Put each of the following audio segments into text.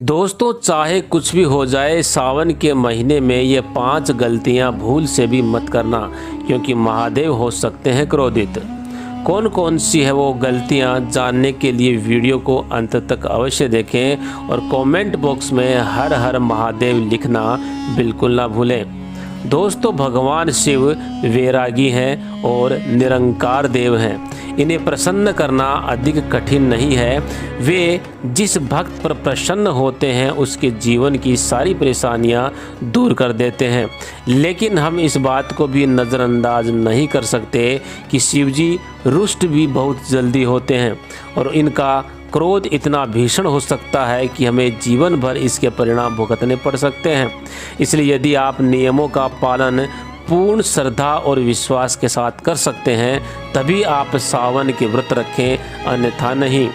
दोस्तों, चाहे कुछ भी हो जाए, सावन के महीने में ये 5 गलतियां भूल से भी मत करना, क्योंकि महादेव हो सकते हैं क्रोधित। कौन कौन सी है वो गलतियां, जानने के लिए वीडियो को अंत तक अवश्य देखें और कमेंट बॉक्स में हर हर महादेव लिखना बिल्कुल ना भूलें। दोस्तों, भगवान शिव वैरागी हैं और निरंकार देव हैं। इन्हें प्रसन्न करना अधिक कठिन नहीं है। वे जिस भक्त पर प्रसन्न होते हैं उसके जीवन की सारी परेशानियां दूर कर देते हैं। लेकिन हम इस बात को भी नज़रअंदाज नहीं कर सकते कि शिवजी रुष्ट भी बहुत जल्दी होते हैं और इनका क्रोध इतना भीषण हो सकता है कि हमें जीवन भर इसके परिणाम भुगतने पड़ सकते हैं। इसलिए यदि आप नियमों का पालन पूर्ण श्रद्धा और विश्वास के साथ कर सकते हैं, तभी आप सावन के व्रत रखें, अन्यथा नहीं।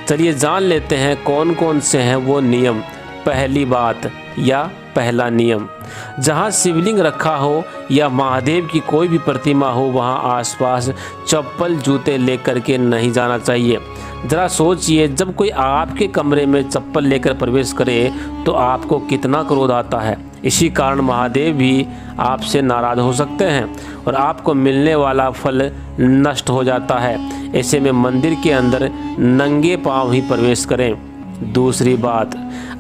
चलिए जान लेते हैं कौन कौन से हैं वो नियम। पहली बात या पहला नियम, जहाँ शिवलिंग रखा हो या महादेव की कोई भी प्रतिमा हो, वहाँ आसपास चप्पल जूते लेकर के नहीं जाना चाहिए। ज़रा सोचिए, जब कोई आपके कमरे में चप्पल लेकर प्रवेश करे तो आपको कितना क्रोध आता है। इसी कारण महादेव भी आपसे नाराज़ हो सकते हैं और आपको मिलने वाला फल नष्ट हो जाता है। ऐसे में मंदिर के अंदर नंगे पांव ही प्रवेश करें। दूसरी बात,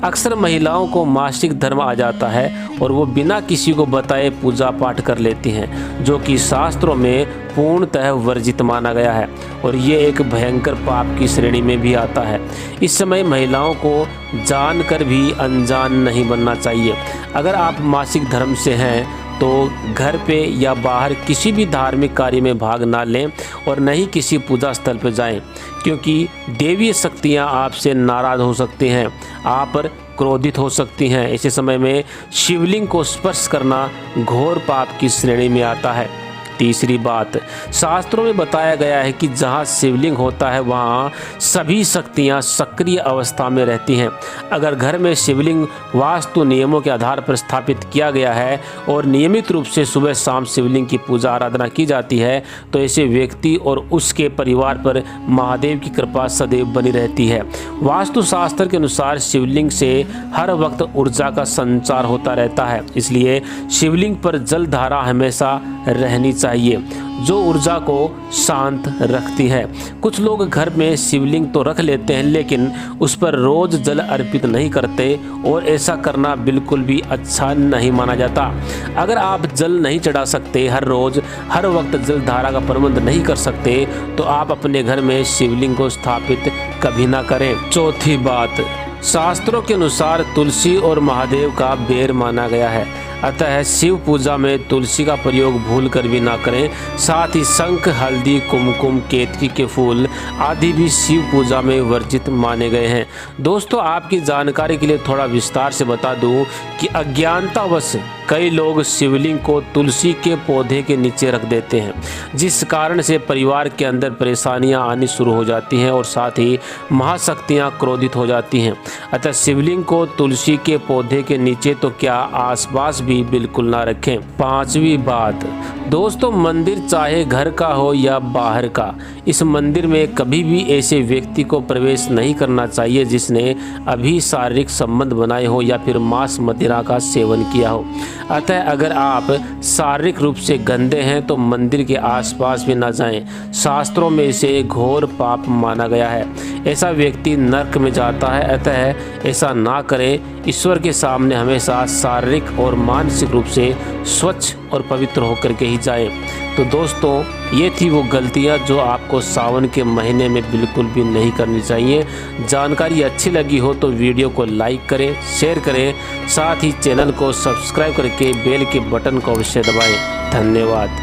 अक्सर महिलाओं को मासिक धर्म आ जाता है और वो बिना किसी को बताए पूजा पाठ कर लेती हैं, जो कि शास्त्रों में पूर्णतः वर्जित माना गया है और ये एक भयंकर पाप की श्रेणी में भी आता है। इस समय महिलाओं को जानकर भी अनजान नहीं बनना चाहिए। अगर आप मासिक धर्म से हैं तो घर पे या बाहर किसी भी धार्मिक कार्य में भाग ना लें और न ही किसी पूजा स्थल पर जाएं, क्योंकि देवीय शक्तियां आपसे नाराज़ हो सकती हैं, आप पर क्रोधित हो सकती हैं। ऐसे समय में शिवलिंग को स्पर्श करना घोर पाप की श्रेणी में आता है। तीसरी बात, शास्त्रों में बताया गया है कि जहाँ शिवलिंग होता है वहाँ सभी शक्तियाँ सक्रिय अवस्था में रहती हैं। अगर घर में शिवलिंग वास्तु नियमों के आधार पर स्थापित किया गया है और नियमित रूप से सुबह शाम शिवलिंग की पूजा आराधना की जाती है, तो ऐसे व्यक्ति और उसके परिवार पर महादेव की कृपा सदैव बनी रहती है। वास्तुशास्त्र के अनुसार शिवलिंग से हर वक्त ऊर्जा का संचार होता रहता है, इसलिए शिवलिंग पर जल धारा हमेशा रहनी चाहिए, जो ऊर्जा को शांत रखती है। कुछ लोग घर में शिवलिंग तो रख लेते हैं, लेकिन उस पर रोज जल अर्पित नहीं करते और ऐसा करना बिल्कुल भी अच्छा नहीं माना जाता। अगर आप जल नहीं चढ़ा सकते, हर रोज हर वक्त जल धारा का प्रबंध नहीं कर सकते, तो आप अपने घर में शिवलिंग को स्थापित कभी ना करें। चौथी बात, शास्त्रों के अनुसार तुलसी और महादेव का बेर माना गया है, अतः शिव पूजा में तुलसी का प्रयोग भूल कर भी ना करें। साथ ही शंख, हल्दी, कुमकुम, केतकी के फूल आदि भी शिव पूजा में वर्जित माने गए हैं। दोस्तों, आपकी जानकारी के लिए थोड़ा विस्तार से बता दूं कि अज्ञानतावश कई लोग शिवलिंग को तुलसी के पौधे के नीचे रख देते हैं, जिस कारण से परिवार के अंदर परेशानियां आनी शुरू हो जाती हैं और साथ ही महाशक्तियां क्रोधित हो जाती हैं। अतः शिवलिंग को तुलसी के पौधे के नीचे तो क्या, आसपास भी बिल्कुल ना रखें। पांचवी बात, दोस्तों, मंदिर चाहे घर का हो या बाहर का, इस मंदिर में कभी भी ऐसे व्यक्ति को प्रवेश नहीं करना चाहिए जिसने अभी शारीरिक संबंध बनाए हो या फिर मांस मदिरा का सेवन किया हो। अतः अगर आप शारीरिक रूप से गंदे हैं तो मंदिर के आसपास भी ना जाएं। शास्त्रों में इसे घोर पाप माना गया है, ऐसा व्यक्ति नरक में जाता है। अतः ऐसा ना करें। ईश्वर के सामने हमेशा शारीरिक और मानसिक रूप से स्वच्छ और पवित्र होकर के ही जाएं। तो दोस्तों, ये थी वो गलतियां जो आपको सावन के महीने में बिल्कुल भी नहीं करनी चाहिए। जानकारी अच्छी लगी हो तो वीडियो को लाइक करें, शेयर करें, साथ ही चैनल को सब्सक्राइब करके बेल के बटन को अवश्य दबाएं। धन्यवाद।